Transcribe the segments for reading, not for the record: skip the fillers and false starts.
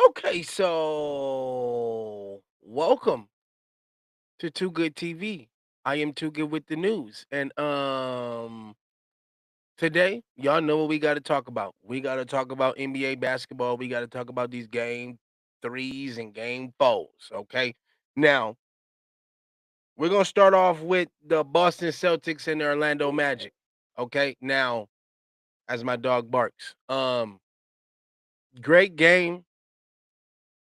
Okay, so welcome to Too Good TV. I am Too Good with the news. And today, y'all know what we got to talk about. We got to talk about NBA basketball. We got to talk about these game threes and game fours, okay? Now, we're going to start off with the Boston Celtics and the Orlando Magic, okay? Now, as my dog barks. Great game.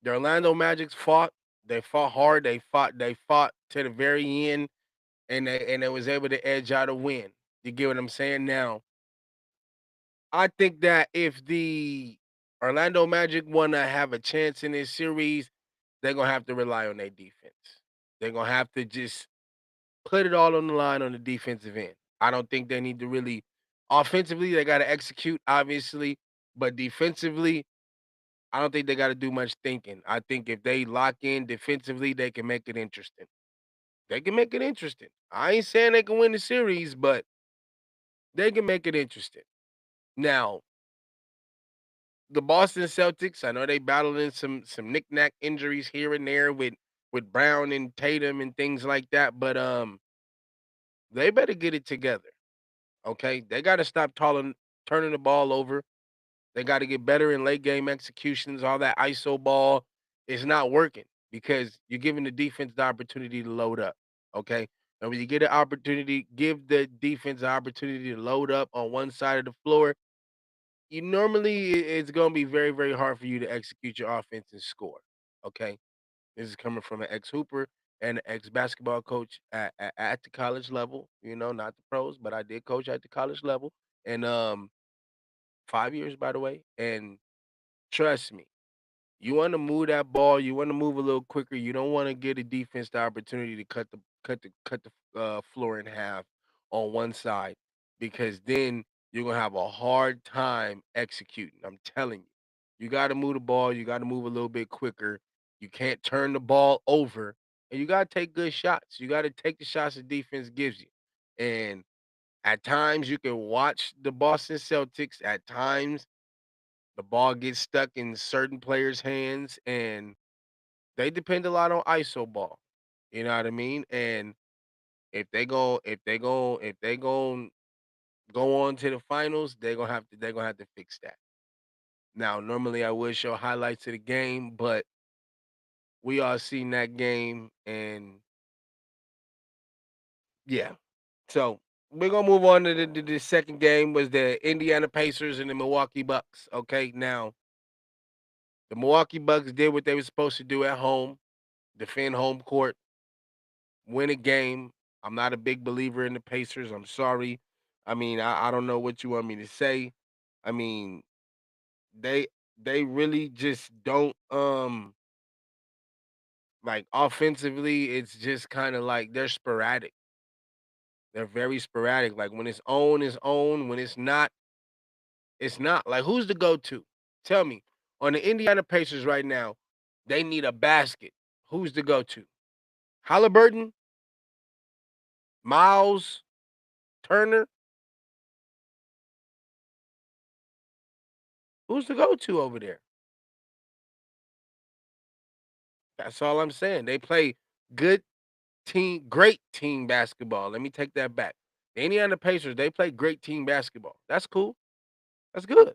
The Orlando Magic fought. They fought hard. They fought to the very end, and they was able to edge out a win. You get what I'm saying? Now, I think that if the Orlando Magic wanna have a chance in this series, they're gonna have to rely on their defense. They're gonna have to just put it all on the line on the defensive end. I don't think they need to really offensively, they gotta execute, obviously, but defensively, I don't think they gotta do much thinking. I think if they lock in defensively, they can make it interesting. They can make it interesting. I ain't saying they can win the series, but they can make it interesting. Now, the Boston Celtics, I know they battling some knick-knack injuries here and there with Brown and Tatum and things like that, but they better get it together. Okay? They gotta stop turning the ball over. They got to get better in late game executions. All that ISO ball is not working because you're giving the defense the opportunity to load up. Okay. And when you get an opportunity, give the defense the opportunity to load up on one side of the floor. You normally it's going to be very, very hard for you to execute your offense and score. Okay. This is coming from an ex hooper and an ex basketball coach at the college level. Not the pros, but I did coach at the college level, and 5 years, by the way. And trust me, you wanna move that ball, you wanna move a little quicker, you don't wanna get a defense the opportunity to cut the floor in half on one side, because then you're gonna have a hard time executing, I'm telling you. You gotta move the ball, you gotta move a little bit quicker, you can't turn the ball over, and you gotta take good shots. You gotta take the shots the defense gives you. And at times, you can watch the Boston Celtics, at times the ball gets stuck in certain players' hands, and they depend a lot on ISO ball. You know what I mean? And if they gon' go on to the finals, they're gonna have to fix that. Now, normally I would show highlights of the game, but we all seen that game, and yeah. So we're gonna move on to the second game was the Indiana Pacers and the Milwaukee Bucks. Okay, now the Milwaukee Bucks did what they were supposed to do at home, defend home court, win a game. I'm not a big believer in the Pacers. I'm sorry. I mean, I don't know what you want me to say. I mean, they they really just don't like offensively, it's just kind of like they're sporadic. They're very sporadic. Like when it's on, it's on. When it's not, it's not. Like who's the go-to? Tell me. On the Indiana Pacers right now, they need a basket. Who's the go-to? Halliburton, Miles, Turner. Who's the go-to over there? That's all I'm saying. They play good great team basketball. Let me take that back. The Indiana Pacers, they play great team basketball. That's cool. That's good.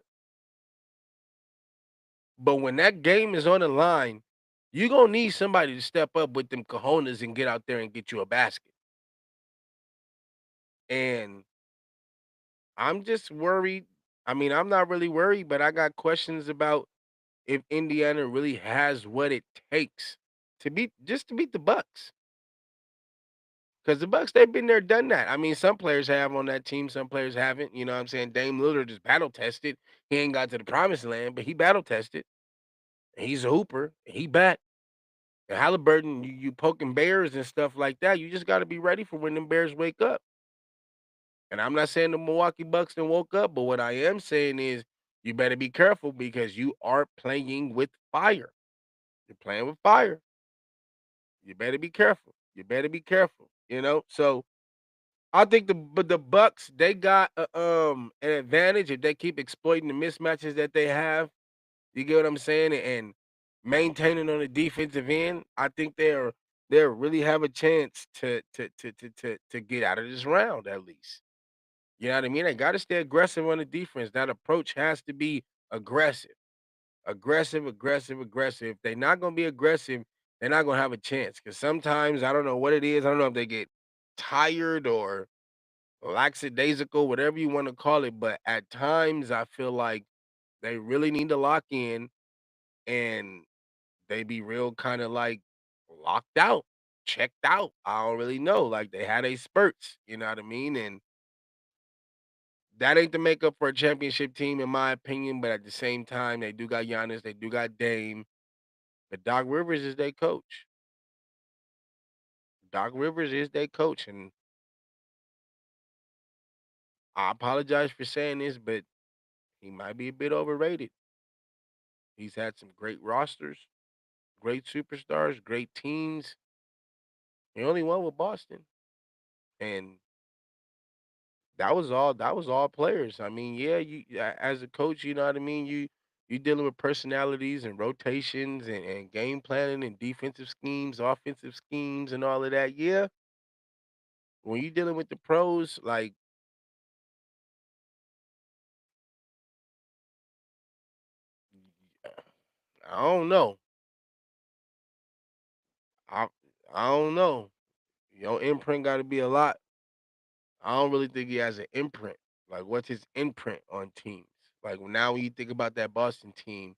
But when that game is on the line, you're gonna need somebody to step up with them cojones and get out there and get you a basket. And I'm just worried. I mean, I'm not really worried, but I got questions about if Indiana really has what it takes to beat the Bucks. Because the Bucks, they've been there, done that. I mean, some players have on that team, some players haven't. You know what I'm saying? Dame Lillard is battle tested. He ain't got to the promised land, but he battle tested. He's a hooper. He back. And Halliburton, you poking bears and stuff like that. You just got to be ready for when them bears wake up. And I'm not saying the Milwaukee Bucks then woke up, but what I am saying is you better be careful because you are playing with fire. You're playing with fire. You better be careful. You better be careful. So I think the Bucks, they got an advantage if they keep exploiting the mismatches that they have. You get what I'm saying? And maintaining on the defensive end, I think they'll really have a chance to get out of this round at least. You know what I mean? They got to stay aggressive on the defense. That approach has to be aggressive, aggressive, aggressive, aggressive. If they're not going to be aggressive, they're not going to have a chance. Because sometimes I don't know what it is. I don't know if they get tired or lackadaisical, whatever you want to call it. But at times, I feel like they really need to lock in and they be real kind of like locked out, checked out. I don't really know. Like they had a spurts, you know what I mean? And that ain't the makeup for a championship team, in my opinion. But at the same time, they do got Giannis, they do got Dame, but Doc Rivers is their coach. Doc Rivers is their coach, and I apologize for saying this, but he might be a bit overrated. He's had some great rosters, great superstars, great teams. He only won with Boston, and that was all players. I mean, yeah, as a coach, you know what I mean. You dealing with personalities and rotations and game planning and defensive schemes, offensive schemes, and all of that. Yeah, when you dealing with the pros, like I don't know, I I don't know. Your imprint got to be a lot. I don't really think he has an imprint. Like, what's his imprint on teams? Like now, when you think about that Boston team,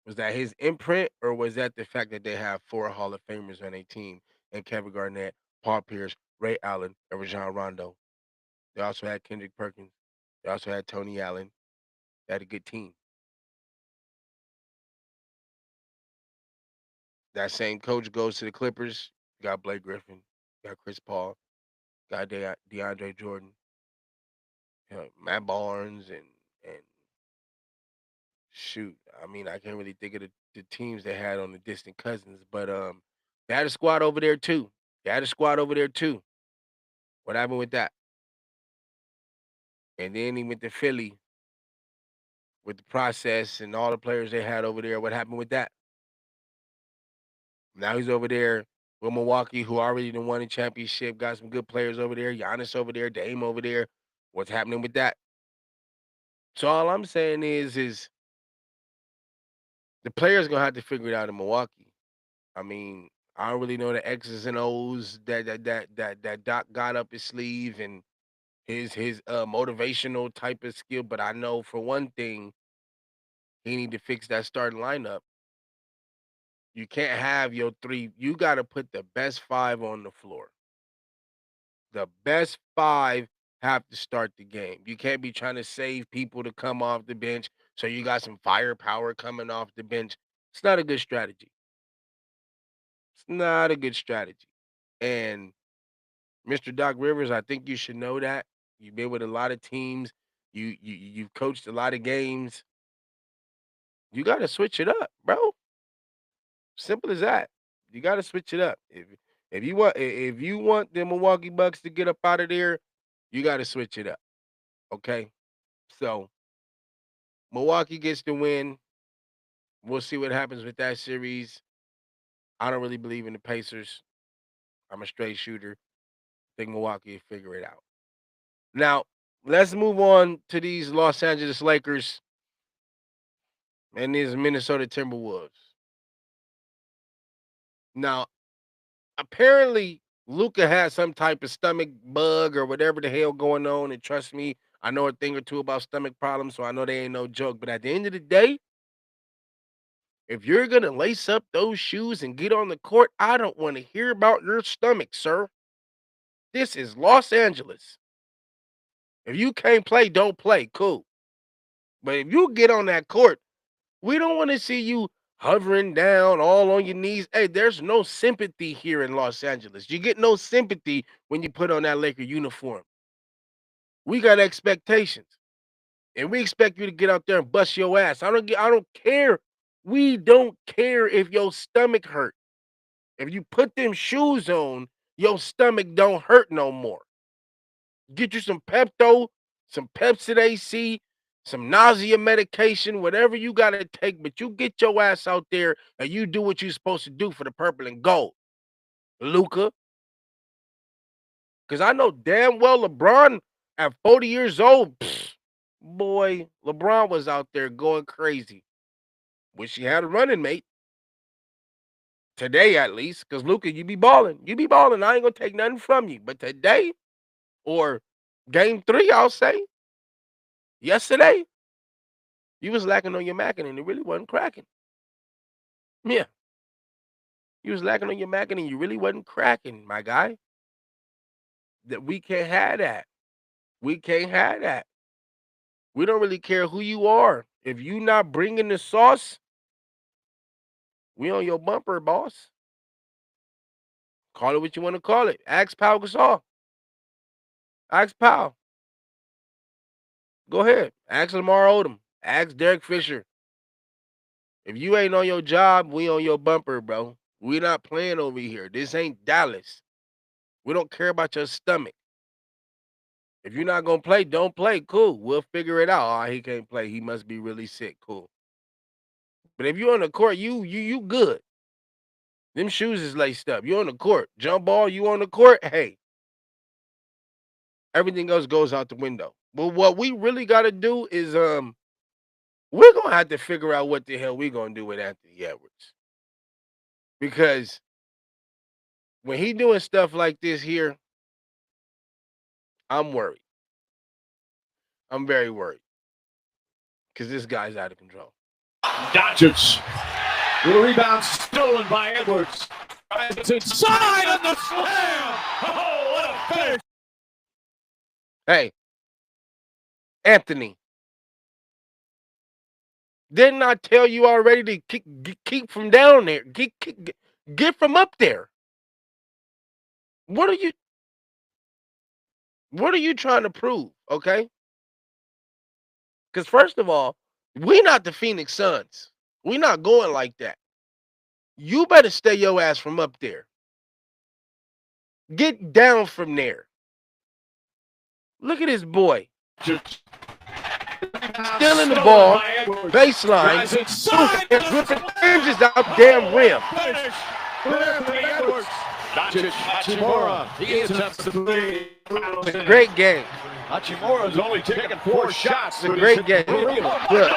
was that his imprint, or was that the fact that they have 4 Hall of Famers on their team and Kevin Garnett, Paul Pierce, Ray Allen, and Rajon Rondo? They also had Kendrick Perkins. They also had Tony Allen. They had a good team. That same coach goes to the Clippers. You got Blake Griffin, you got Chris Paul, got DeAndre Jordan, Matt Barnes, and shoot. I mean, I can't really think of the teams they had on the distant cousins, but they had a squad over there too. They had a squad over there too. What happened with that? And then he went to Philly with the process and all the players they had over there. What happened with that? Now he's over there with Milwaukee, who already done won a championship, got some good players over there, Giannis over there, Dame over there. What's happening with that? So all I'm saying is the players gonna have to figure it out in Milwaukee. I mean, I don't really know the X's and O's that Doc got up his sleeve and his motivational type of skill, but I know for one thing, he need to fix that starting lineup. You can't have your 3, you gotta put the best 5 on the floor. The best 5 have to start the game. You can't be trying to save people to come off the bench, so you got some firepower coming off the bench. It's not a good strategy. It's not a good strategy. And Mr. Doc Rivers, I think you should know that. You've been with a lot of teams. You've coached a lot of games. You gotta switch it up, bro. Simple as that. You gotta switch it up. If you want the Milwaukee Bucks to get up out of there, you gotta switch it up. Okay. So Milwaukee gets the win. We'll see what happens with that series. I don't really believe in the Pacers. I'm a straight shooter. Think Milwaukee will figure it out. Now, let's move on to these Los Angeles Lakers and these Minnesota Timberwolves. Now, apparently, Luca had some type of stomach bug or whatever the hell going on. And trust me, I know a thing or two about stomach problems, so I know they ain't no joke. But at the end of the day, if you're gonna lace up those shoes and get on the court, I don't want to hear about your stomach, sir. This is Los Angeles. If you can't play, don't play. Cool. But if you get on that court, we don't want to see you hovering down all on your knees. Hey, there's no sympathy here in Los Angeles. You get no sympathy when you put on that Laker uniform. We got expectations, and we expect you to get out there and bust your ass. I don't care. We don't care if your stomach hurt. If you put them shoes on, your stomach don't hurt no more. Get you some Pepto, some Pepsid AC. some nausea medication, whatever you got to take, but you get your ass out there and you do what you're supposed to do for the purple and gold, Luka. Because I know damn well LeBron at 40 years old, boy, LeBron was out there going crazy. Wish he had a running mate. Today, at least, because Luka, you be balling. You be balling. I ain't going to take nothing from you. But today, or game 3, I'll say, yesterday, you was lacking on your macking and it really wasn't cracking. Yeah. You was lacking on your macking and you really wasn't cracking, my guy. That we can't have that. We can't have that. We don't really care who you are. If you not bringing the sauce, we on your bumper, boss. Call it what you want to call it. Ask Pau Gasol. Ask Pau. Go ahead. Ask Lamar Odom. Ask Derek Fisher. If you ain't on your job, we on your bumper, bro. We not playing over here. This ain't Dallas. We don't care about your stomach. If you're not gonna play, don't play. Cool. We'll figure it out. Oh, he can't play. He must be really sick. Cool. But if you're on the court, you good. Them shoes is laced up. You on the court. Jump ball, you on the court. Hey. Everything else goes out the window. But what we really gotta do is we're gonna have to figure out what the hell we're gonna do with Anthony Edwards. Because when he doing stuff like this here, I'm worried. I'm very worried. Because this guy's out of control. Doncic. The rebound stolen by Edwards. It's inside on the slam. Oh, what a finish. Hey, Anthony. Didn't I tell you already to keep from down there? Get from up there. What are you trying to prove, okay? Because first of all, we not the Phoenix Suns. We not going like that. You better stay your ass from up there. Get down from there. Look at this boy. Stealing the ball, baseline, ripping hinges out damn rim. It's a great game. Hachimura's only taken 4 shots. It's a great game. Look,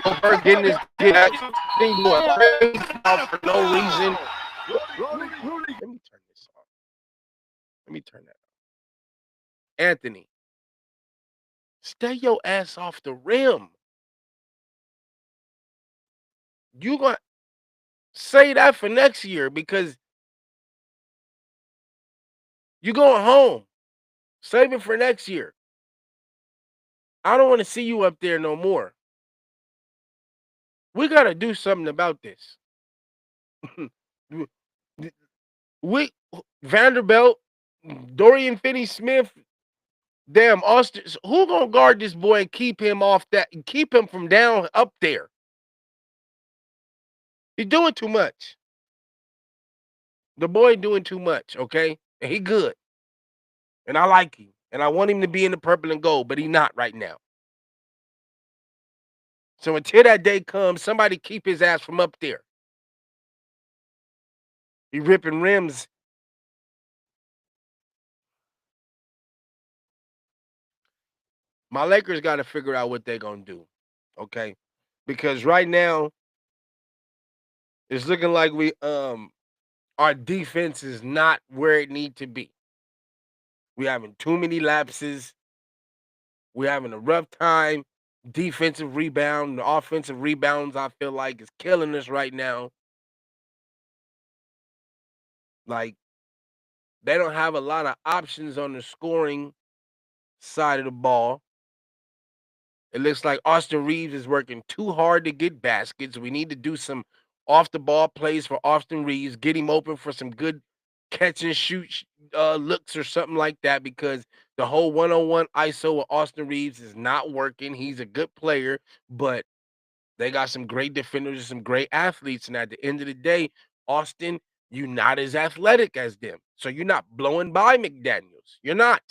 Gobert getting his get thing going crazy out for no reason. Let me turn this off. Let me turn that off. Anthony, stay your ass off the rim. You gonna say that for next year because you going home. Save it for next year. I don't want to see you up there no more. We got to do something about this. Vanderbilt, Dorian Finney-Smith, damn Austin. Who gonna guard this boy and keep him off that and keep him from down up there? He's doing too much. The boy doing too much, okay? And he good. And I like him. And I want him to be in the purple and gold, but he's not right now. So until that day comes, somebody keep his ass from up there. He ripping rims. My Lakers got to figure out what they're going to do, okay? Because right now, it's looking like our defense is not where it need to be. We're having too many lapses. We're having a rough time. Defensive rebound, the offensive rebounds, I feel like, is killing us right now. Like, they don't have a lot of options on the scoring side of the ball. It looks like Austin Reeves is working too hard to get baskets. We need to do some off the ball plays for Austin Reeves, get him open for some good catch and shoot looks or something like that, because the whole one-on-one ISO with Austin Reeves is not working. He's a good player, but they got some great defenders and some great athletes. And at the end of the day, Austin, you're not as athletic as them. So you're not blowing by McDaniels. You're not.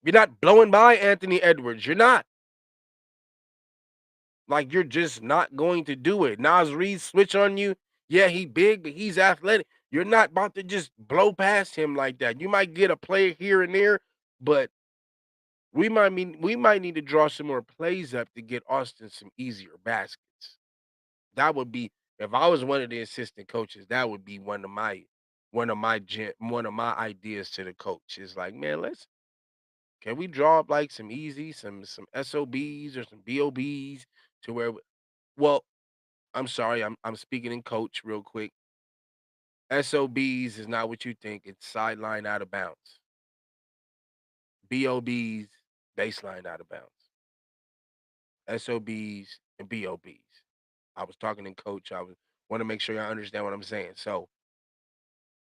You're not blowing by Anthony Edwards. You're not. Like, you're just not going to do it. Nas Reed switch on you. Yeah, he big, but he's athletic. You're not about to just blow past him like that. You might get a play here and there, but we might need to draw some more plays up to get Austin some easier baskets. That would be if I was one of the assistant coaches, that would be one of my ideas to the coach. Is like, man, can we draw up like some easy, some SOBs or some BOBs to where well, I'm sorry, I'm speaking in coach real quick. SOBs is not what you think. It's sideline out of bounds. BOBs, baseline out of bounds. SOBs and BOBs. I was talking in coach. I want to make sure y'all understand what I'm saying. So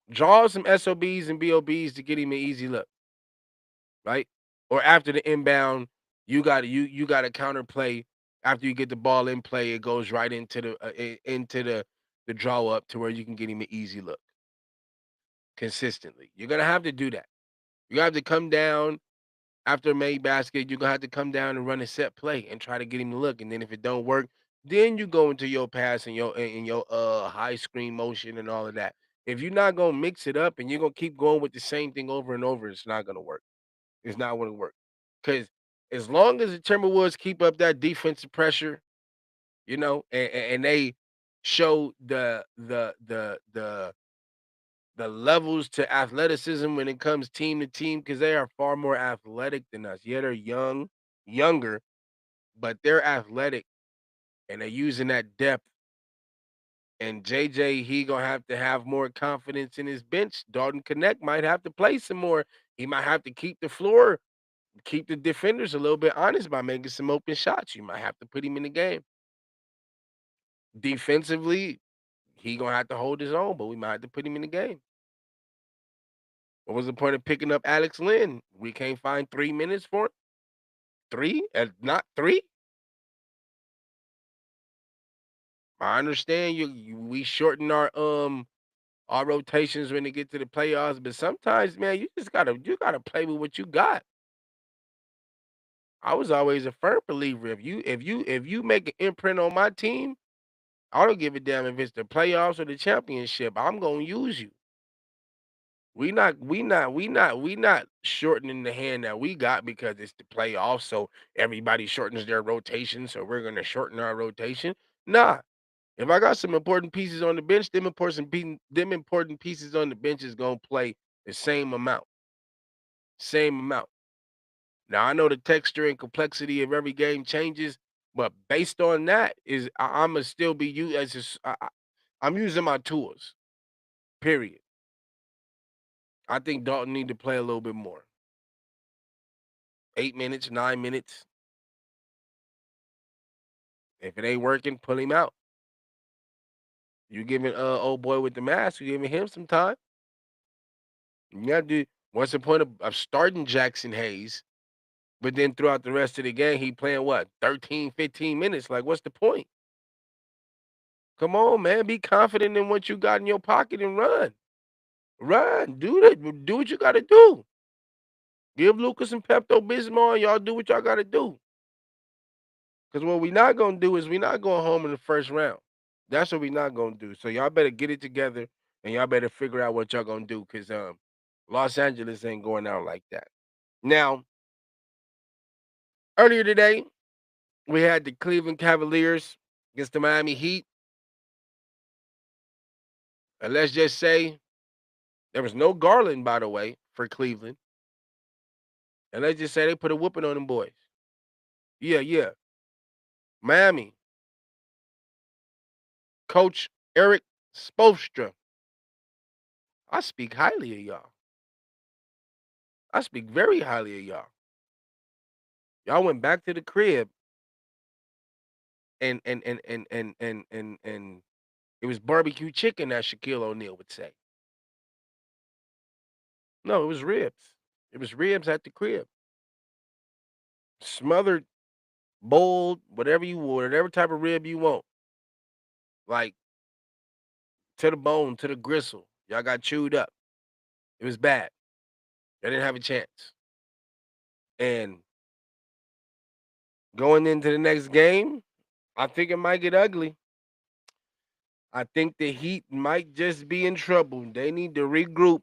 draw some SOBs and BOBs to get him an easy look, right? Or after the inbound, you got a counter play. After you get the ball in play, it goes right into the draw up to where you can get him an easy look consistently. You're gonna have to do that. You have to come down after a made basket. You're gonna have to come down and run a set play and try to get him to look. And then if it don't work, then you go into your pass and your high screen motion and all of that. If you're not gonna mix it up and you're gonna keep going with the same thing over and over, it's not gonna work. It's not gonna work. Because as long as the Timberwolves keep up that defensive pressure, and they show the levels to athleticism when it comes team to team, because they are far more athletic than us. Yeah, they're younger, but they're athletic and they're using that depth. And JJ, he gonna have to have more confidence in his bench. Dalton Connect might have to play some more. He might have to keep the defenders a little bit honest by making some open shots. You might have to put him in the game. Defensively, he gonna have to hold his own, but we might have to put him in the game. What was the point of picking up Alex Lynn? We can't find 3 minutes for him. 3? Not 3? I understand we shorten our rotations when they get to the playoffs, but sometimes, man, you gotta play with what you got. I was always a firm believer. If you make an imprint on my team, I don't give a damn if it's the playoffs or the championship. I'm gonna use you. We not shortening the hand that we got because it's the playoffs, so everybody shortens their rotation, so we're gonna shorten our rotation. Nah. If I got some important pieces on the bench, them important pieces on the bench is gonna play the same amount. Same amount. Now I know the texture and complexity of every game changes, but based on that, I'ma still be you as I'm using my tools. Period. I think Dalton need to play a little bit more. 8 minutes, 9 minutes. If it ain't working, pull him out. You giving old boy with the mask, you giving him some time. You got to what's the point of starting Jackson Hayes, but then throughout the rest of the game, he playing what 13, 15 minutes? Like, what's the point? Come on, man. Be confident in what you got in your pocket and run. Run. Do that. Do what you gotta do. Give Lucas and Pepto Bismol, y'all do what y'all gotta do. Because what we not gonna do is we not going home in the first round. That's what we not gonna do. So y'all better get it together and y'all better figure out what y'all gonna do because Los Angeles ain't going out like that. Now, earlier today, we had the Cleveland Cavaliers against the Miami Heat. And let's just say there was no Garland, by the way, for Cleveland. And let's just say they put a whooping on them boys. Yeah, yeah. Miami. Coach Eric Spoelstra. I speak highly of y'all. I speak very highly of y'all. Y'all went back to the crib and it was barbecue chicken, as Shaquille O'Neal would say. No, it was ribs. It was ribs at the crib. Smothered, boiled, whatever you want, whatever type of rib you want. Like to the bone, to the gristle. Y'all got chewed up. It was bad. Y'all didn't have a chance. And going into the next game, I think it might get ugly. I think the Heat might just be in trouble. They need to regroup.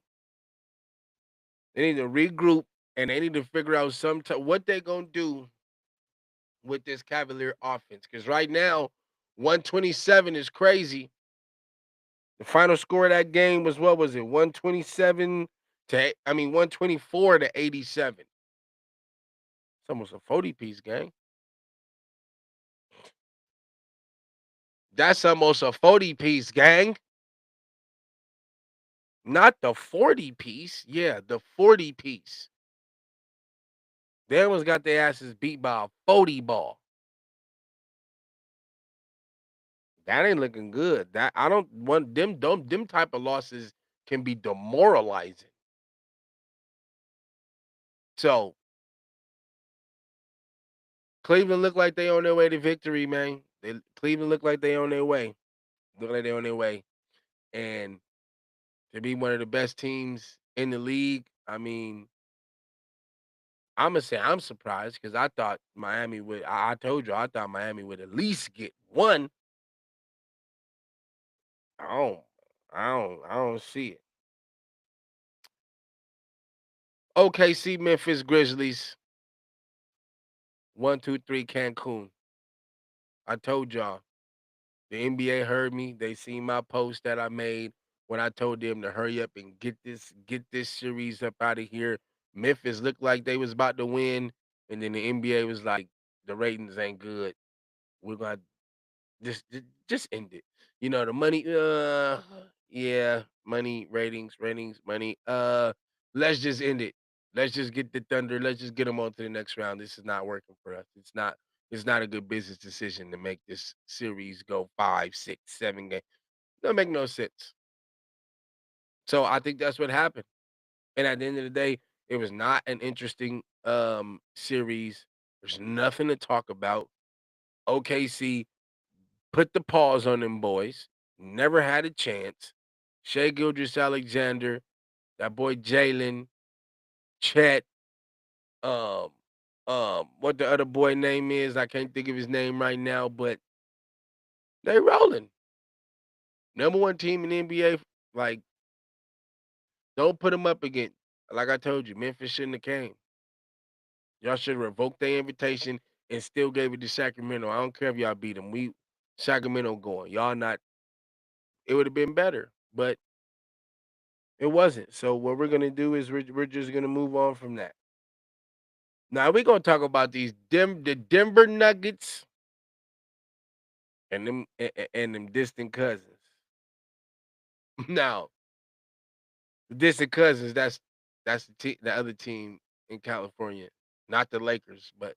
They need to regroup, and they need to figure out what they gonna do with this Cavalier offense. Because right now, 127 is crazy. The final score of that game was, what was it? 127 to 124 to 87. It's almost a 40-piece game. That's almost a 40-piece, gang. Not the 40-piece. Yeah, the 40-piece. They almost got their asses beat by a 40 ball. That ain't looking good. That I don't want them type of losses can be demoralizing. So Cleveland look like they on their way to victory, man. Cleveland look like they on their way. Look like they on their way. And to be one of the best teams in the league, I mean, I'm gonna say I'm surprised because I thought Miami would. I told you I thought Miami would at least get one. I don't, I don't see it. OKC, Memphis Grizzlies, 1-2-3 Cancun. I told y'all the NBA heard me. They seen my post that I made when I told them to hurry up and get this series up out of here. Memphis looked like they was about to win, and then the NBA was like, the ratings ain't good. We're gonna just end it. You know, the money, yeah, money, ratings, money. Let's just end it. Let's just get the Thunder. Let's just get them on to the next round. This is not working for us. It's not a good business decision to make this series go 5, 6, 7 games. Don't make no sense. So I think that's what happened. And at the end of the day, it was not an interesting series. There's nothing to talk about. OKC put the pause on them boys. Never had a chance. Shea Gilgeous-Alexander, that boy Jalen, Chet, um, what the other boy name is, I can't think of his name right now, but they rolling. Number one team in the NBA. Like, don't put them up again. Like I told you, Memphis shouldn't have came. Y'all should have revoked their invitation and still gave it to Sacramento. I don't care if y'all beat them. Sacramento going. Y'all not. It would have been better, but it wasn't. So what we're gonna do is we're just gonna move on from that. Now we're gonna talk about the Denver Nuggets and them distant cousins. Now, the distant cousins, that's the other team in California, not the Lakers, but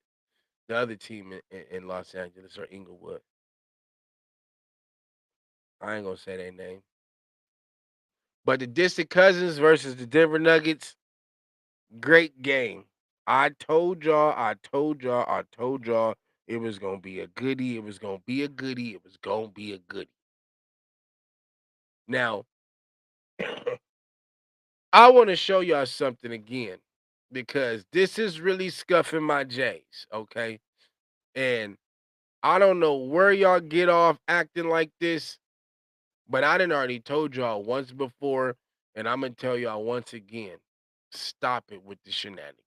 the other team in Los Angeles or Inglewood. I ain't gonna say their name. But the distant cousins versus the Denver Nuggets, great game. I told y'all it was gonna be a goodie. It was gonna be a goodie. It was gonna be a goodie. Now, I want to show y'all something again because this is really scuffing my J's, okay? And I don't know where y'all get off acting like this, but I didn't already told y'all once before, and I'm gonna tell y'all once again. Stop it with the shenanigans.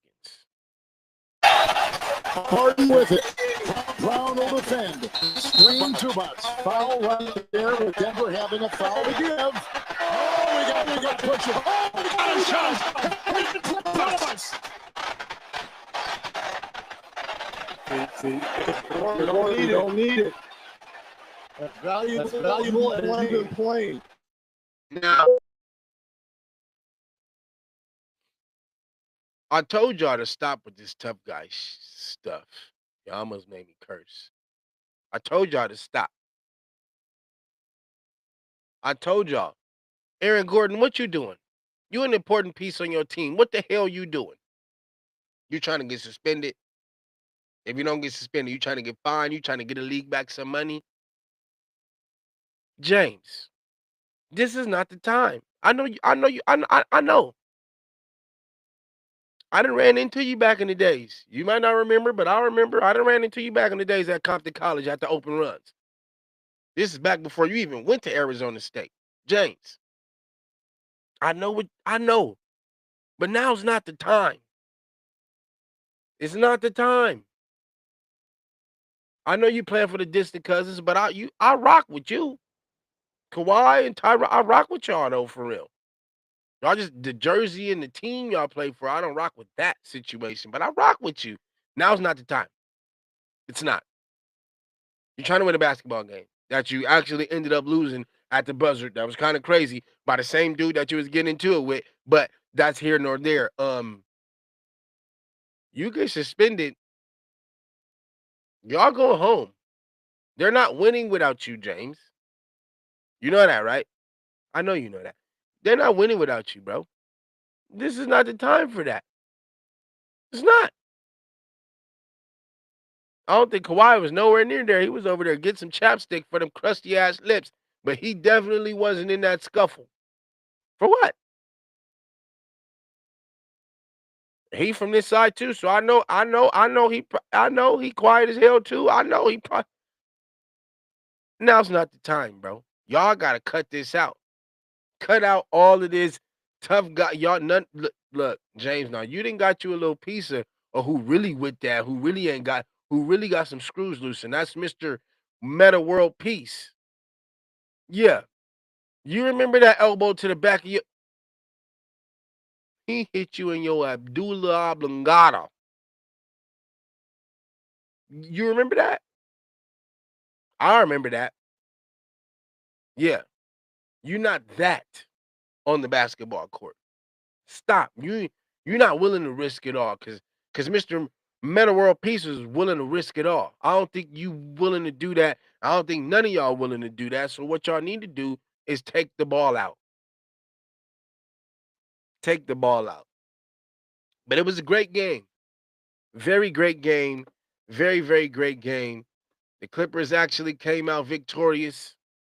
Harden with it. Brown will defend. Screen two butts. Foul right there with Denver having a foul to give. Oh, we got to push it. Oh, we got a shot. See, we don't need it. That's valuable and one good play. Now, I told y'all to stop with this tough guy stuff. Y'all almost made me curse. I told y'all to stop. I told y'all, Aaron Gordon, what you doing? You an important piece on your team. What the hell you doing? You trying to get suspended? If you don't get suspended, you trying to get fined? You trying to get the league back some money? James, this is not the time. I know you. I know. I done ran into you back in the days. You might not remember, but I remember. I done ran into you back in the days at Compton College at the open runs. This is back before you even went to Arizona State. James, I know, but now's not the time. It's not the time. I know you playing for the distant cousins, but I rock with you. Kawhi and Tyra, I rock with y'all though, for real. Y'all just the jersey and the team y'all play for. I don't rock with that situation, but I rock with you. Now's not the time. It's not. You're trying to win a basketball game that you actually ended up losing at the buzzer. That was kind of crazy by the same dude that you was getting into it with, but that's here nor there. You get suspended. Y'all go home. They're not winning without you, James. You know that, right? I know you know that. They're not winning without you, bro. This is not the time for that. It's not. I don't think Kawhi was nowhere near there. He was over there getting some chapstick for them crusty ass lips, but he definitely wasn't in that scuffle. For what? He from this side too, so I know he quiet as hell too. I know he probably now's not the time, bro. Y'all gotta cut this out. Cut out all of this tough guy. Y'all none look, James. Now you didn't got you a little piece of or who really with that, who really got some screws loose, and that's Mr. Meta World Peace. Yeah. You remember that elbow to the back of your he hit you in your Abdullah oblongata. You remember that? I remember that. Yeah. You're not that on the basketball court. Stop. You're not willing to risk it all because Mr. Meta World Peace is willing to risk it all. I don't think you willing to do that. I don't think none of y'all willing to do that. So what y'all need to do is take the ball out. Take the ball out. But it was a great game. Very great game. Very, very great game. The Clippers actually came out victorious.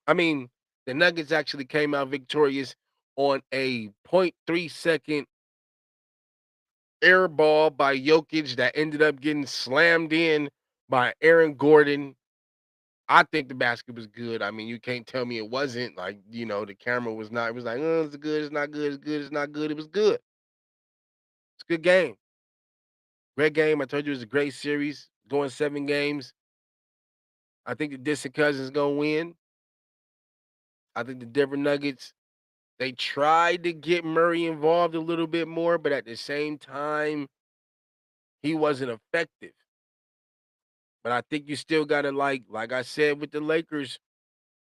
I mean, the Nuggets actually came out victorious on a 0.3-second air ball by Jokic that ended up getting slammed in by Aaron Gordon. I think the basket was good. I mean, you can't tell me it wasn't. Like, the camera was not. It was like, oh, it's good. It's not good. It's good. It's not good. It was good. It's a good game. Great game. I told you it was a great series. Going 7 games. I think the distant cousins gonna win. I think the Denver Nuggets. They tried to get Murray involved a little bit more, but at the same time, he wasn't effective. But I think you still gotta like I said with the Lakers,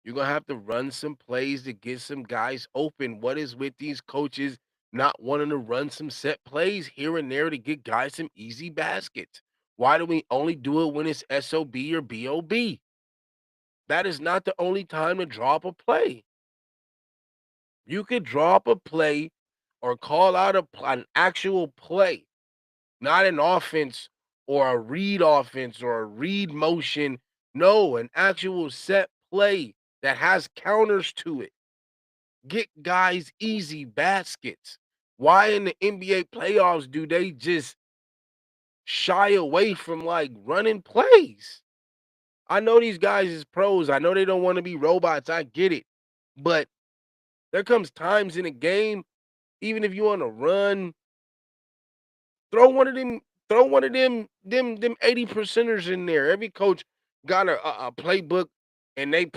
you're gonna have to run some plays to get some guys open. What is with these coaches not wanting to run some set plays here and there to get guys some easy baskets? Why do we only do it when it's SOB or BOB? That is not the only time to drop a play. You could drop a play or call out an actual play, not an offense or a read offense or a read motion. No, an actual set play that has counters to it. Get guys easy baskets. Why in the NBA playoffs do they just shy away from running plays? I know these guys is pros. I know they don't want to be robots. I get it. But there comes times in a game, even if you want to run, throw one of them 80 percenters in there. Every coach got a playbook and they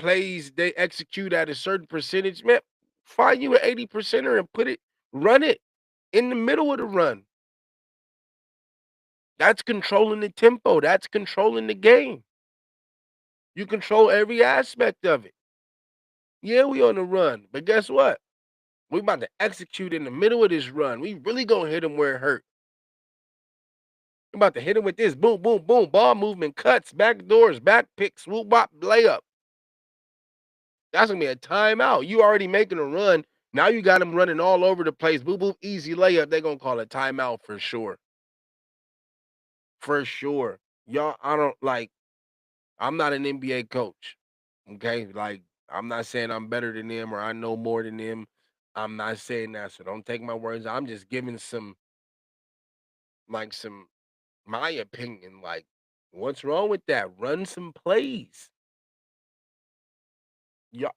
execute at a certain percentage. Man, find you an 80 percenter and run it in the middle of the run. That's controlling the tempo. That's controlling the game. You control every aspect of it. Yeah, we on the run, but guess what? We about to execute in the middle of this run. We really gonna hit them where it hurt. I'm about to hit him with this boom, boom, boom, ball movement, cuts, back doors, back pick, swoop, bop, layup. That's gonna be a timeout. You already making a run. Now you got him running all over the place. Boop, boop, easy layup. They're gonna call a timeout for sure. For sure. Y'all, I don't like, I'm not an NBA coach. Okay. Like, I'm not saying I'm better than them or I know more than them. I'm not saying that. So don't take my words. I'm just giving some like some my opinion, like, what's wrong with that? Run some plays. Yeah,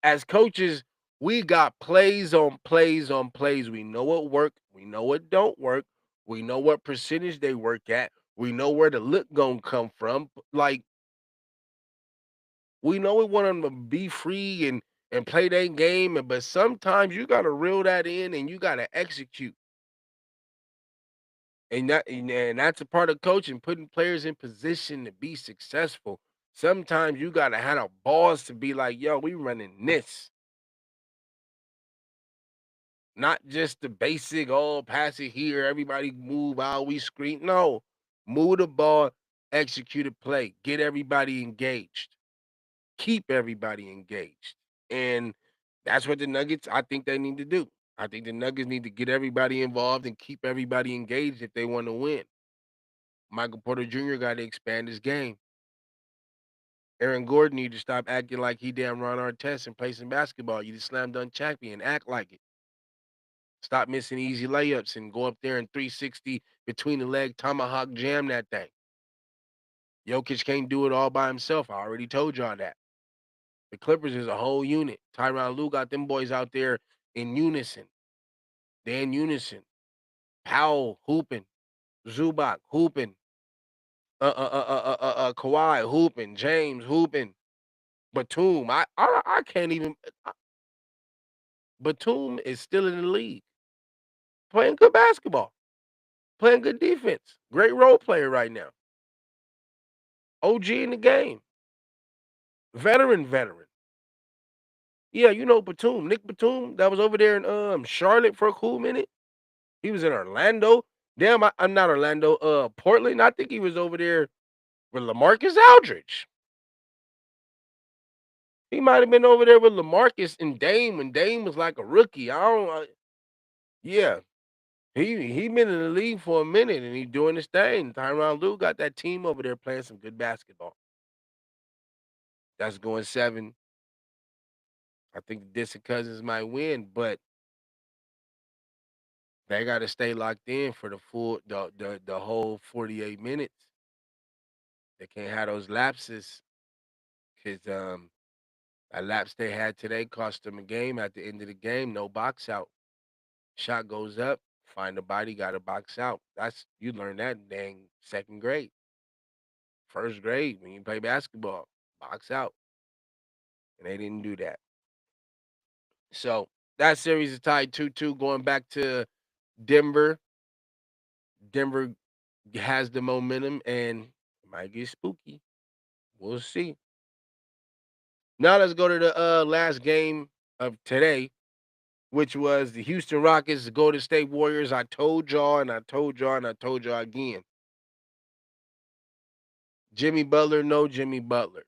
as coaches, we got plays on plays on plays. We know what work, we know what don't work, we know what percentage they work at, we know where the look gonna come from. Like, we know we want them to be free and play their game, but sometimes you gotta reel that in and you gotta execute. And that's a part of coaching, putting players in position to be successful. Sometimes you gotta have a boss to be like, yo, we running this. Not just the basic, oh, pass it here, everybody move out, we screen. No, move the ball, execute a play, get everybody engaged, keep everybody engaged. And that's what the Nuggets, I think they need to do. I think the Nuggets need to get everybody involved and keep everybody engaged if they want to win. Michael Porter Jr. got to expand his game. Aaron Gordon need to stop acting like he damn Ron Artest and play some basketball. You the slam dunk champion, act like it. Stop missing easy layups and go up there and 360 between the leg tomahawk jam that thing. Jokic can't do it all by himself. I already told y'all that. The Clippers is a whole unit. Tyronn Lue got them boys out there in unison. They in unison. Powell hooping, Zubac hooping, Kawhi hooping, James hooping, Batum. I can't even. Batum is still in the league, playing good basketball, playing good defense. Great role player right now. OG in the game. Veteran. Yeah, you know Batum, Nick Batum, that was over there in Charlotte for a cool minute. He was in Orlando. Damn, I'm not Orlando. Portland. I think he was over there with LaMarcus Aldridge. He might have been over there with LaMarcus and Dame when Dame was like a rookie. Yeah, he been in the league for a minute and he doing his thing. Tyronn Lue got that team over there playing some good basketball. That's going 7. I think the distant cousins might win, but they got to stay locked in for the whole 48 minutes. They can't have those lapses because a lapse they had today cost them a game. At the end of the game, no box out. Shot goes up, find the body, got to box out. That's you learn that in dang second grade, first grade when you play basketball, box out, and they didn't do that. So that series is tied 2-2. Going back to Denver. Denver has the momentum and it might get spooky. We'll see. Now let's go to the last game of today, which was the Houston Rockets, the Golden State Warriors. I told y'all and I told y'all and I told y'all again. Jimmy Butler, no Jimmy Butler.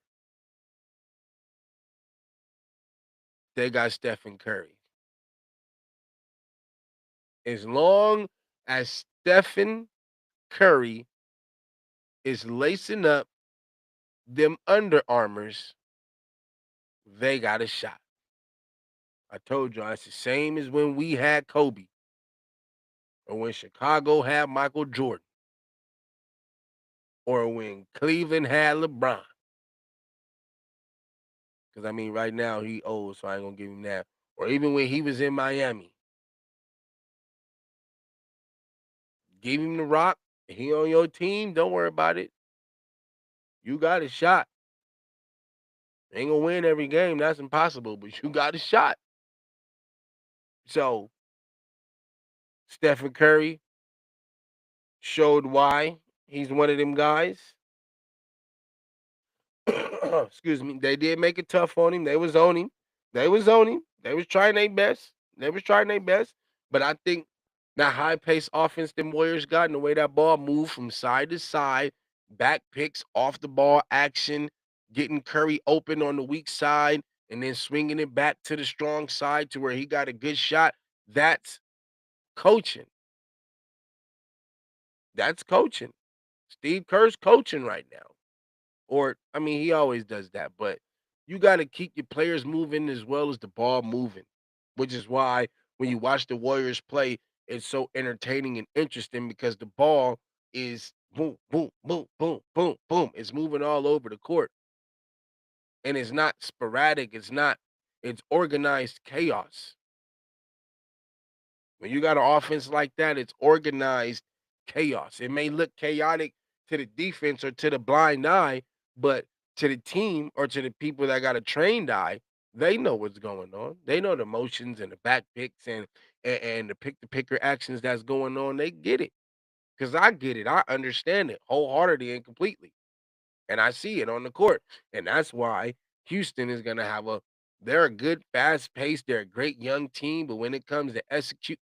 They got Stephen Curry. As long as Stephen Curry is lacing up them Under Armours, they got a shot. I told y'all it's the same as when we had Kobe or when Chicago had Michael Jordan or when Cleveland had LeBron. Because, I mean, right now he old, so I ain't going to give him that. Or even when he was in Miami. Give him the rock. He on your team. Don't worry about it. You got a shot. Ain't going to win every game. That's impossible, but you got a shot. So, Stephen Curry showed why he's one of them guys. Excuse me. They did make it tough on him. They was on him. They was trying their best. But I think that high-paced offense them Warriors got and the way that ball moved from side to side, back picks, off the ball action, getting Curry open on the weak side, and then swinging it back to the strong side to where he got a good shot. That's coaching. That's coaching. Steve Kerr's coaching right now. Or, I mean, he always does that, but you got to keep your players moving as well as the ball moving, which is why when you watch the Warriors play, it's so entertaining and interesting because the ball is boom, boom, boom, boom, boom, boom. It's moving all over the court. And it's not sporadic. It's organized chaos. When you got an offense like that, it's organized chaos. It may look chaotic to the defense or to the blind eye, but to the team or to the people that got a trained eye, they know what's going on. They know the motions and the back picks and the pick the picker actions that's going on. They get it. Because I get it. I understand it wholeheartedly and completely. And I see it on the court. And that's why Houston is gonna have they're a good, fast pace, they're a great young team, but when it comes to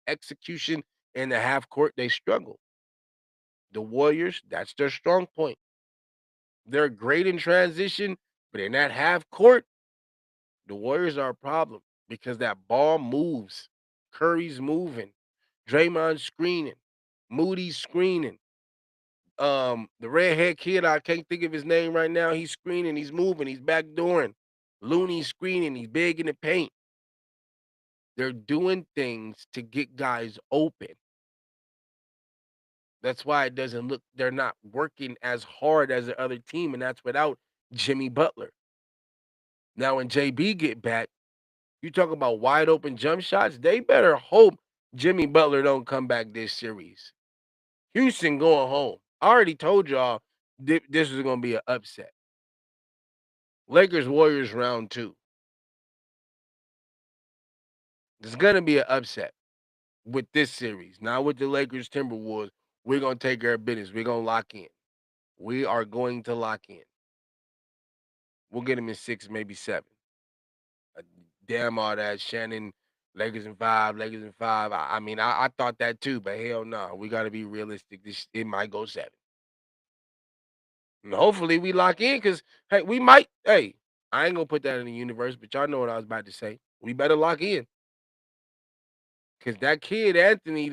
execution in the half court, they struggle. The Warriors, that's their strong point. They're great in transition, but in that half court, the Warriors are a problem because that ball moves. Curry's moving, Draymond's screening, Moody's screening. The redhead kid, I can't think of his name right now. He's screening, he's moving, he's backdooring. Looney's screening, he's big in the paint. They're doing things to get guys open. That's why it doesn't look they're not working as hard as the other team, and that's without Jimmy Butler. Now, when JB get back, you talk about wide open jump shots. They better hope Jimmy Butler don't come back this series. Houston going home. I already told y'all this was going to be an upset. Lakers Warriors round 2. There's going to be an upset with this series. Not with the Lakers Timberwolves. We're going to take care of business. We're going to lock in. We are going to lock in. We'll get them in 6, maybe 7. Damn all that Shannon, Lakers in 5, Lakers in 5. I mean, I thought that too, but hell no. We got to be realistic. It might go 7. And hopefully we lock in because, hey, we might. Hey, I ain't going to put that in the universe, but y'all know what I was about to say. We better lock in. Because that kid, Anthony,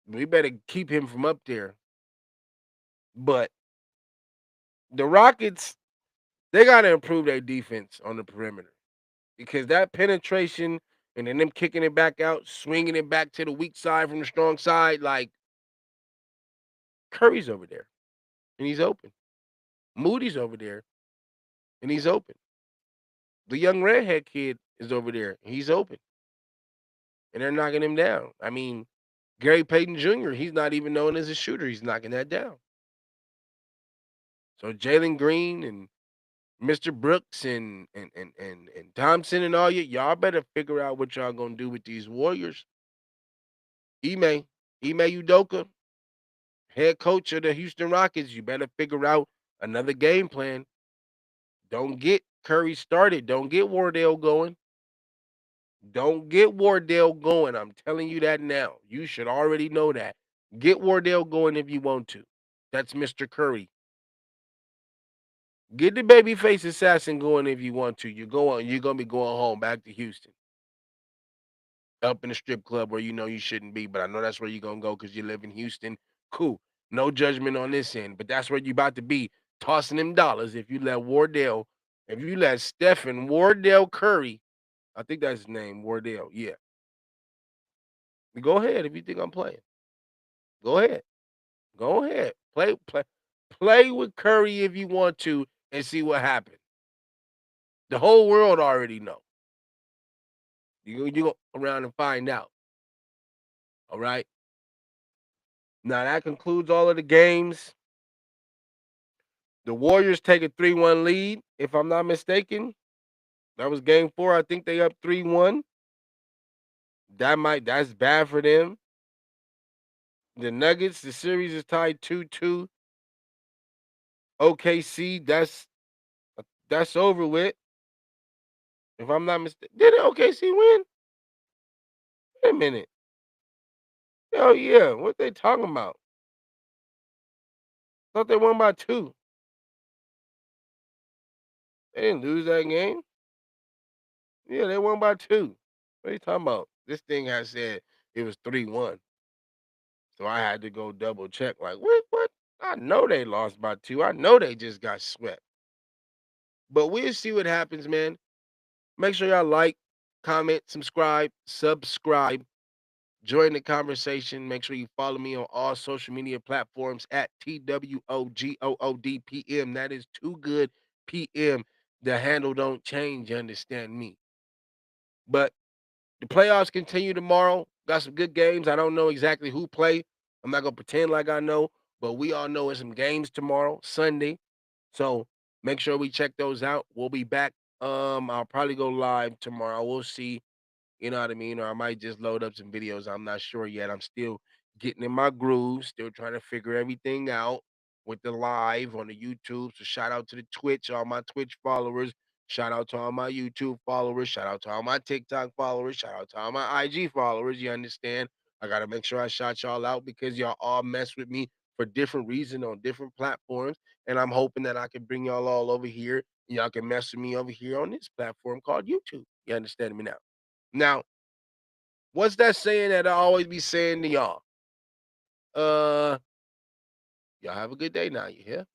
we better keep him from up there. But the Rockets, they got to improve their defense on the perimeter. Because that penetration and then them kicking it back out, swinging it back to the weak side from the strong side, like Curry's over there and he's open. Moody's over there and he's open. The young redhead kid is over there and he's open. And they're knocking him down. I mean, Gary Payton Jr., he's not even known as a shooter. He's knocking that down. So Jalen Green and Mr. Brooks and Thompson and all y'all better figure out what y'all gonna do with these Warriors. Ime Udoka, head coach of the Houston Rockets, you better figure out another game plan. Don't get Curry started. Don't get Wardell going. Don't get Wardell going. I'm telling you that now. You should already know that. Get Wardell going if you want to. That's Mr. Curry. Get the babyface assassin going if you want to. You're gonna be going home back to Houston. Up in the strip club where you know you shouldn't be, but I know that's where you're gonna go because you live in Houston. Cool. No judgment on this end, but that's where you about to be tossing them dollars if you let Stephen Wardell Curry, I think that's his name, Wardell. Yeah. Go ahead if you think I'm playing. Go ahead. Go ahead. Play with Curry if you want to and see what happens. The whole world already know. You go around and find out. All right. Now that concludes all of the games. The Warriors take a 3-1 lead, if I'm not mistaken. That was game 4. I think they up 3-1. That's bad for them. The Nuggets, the series is tied 2-2. OKC, that's over with. If I'm not mistaken. Did OKC win? Wait a minute. Oh yeah, what they talking about? Thought they won by 2. They didn't lose that game. Yeah, they won by 2. What are you talking about? This thing has said it was 3-1. So I had to go double check. Like, what? I know they lost by 2. I know they just got swept. But we'll see what happens, man. Make sure y'all like, comment, subscribe. Join the conversation. Make sure you follow me on all social media platforms at TWOGOODPM. That is Too Good PM. The handle don't change, you understand me. But the playoffs continue tomorrow. Got some good games. I don't know exactly who play. I'm not gonna pretend like I know, but we all know it's some games tomorrow, Sunday. So make sure we check those out. We'll be back. I'll probably go live tomorrow. We'll see. You know what I mean? Or I might just load up some videos. I'm not sure yet. I'm still getting in my groove, still trying to figure everything out with the live on the YouTube. So shout out to the Twitch, all my Twitch followers. Shout out to all my YouTube followers. Shout out to all my TikTok followers. Shout out to all my IG followers. You understand? I gotta make sure I shout y'all out because y'all all mess with me for different reasons on different platforms. And I'm hoping that I can bring y'all all over here. Y'all can mess with me over here on this platform called YouTube. You understand me now? Now, what's that saying that I always be saying to y'all? Uh, y'all have a good day now, you hear?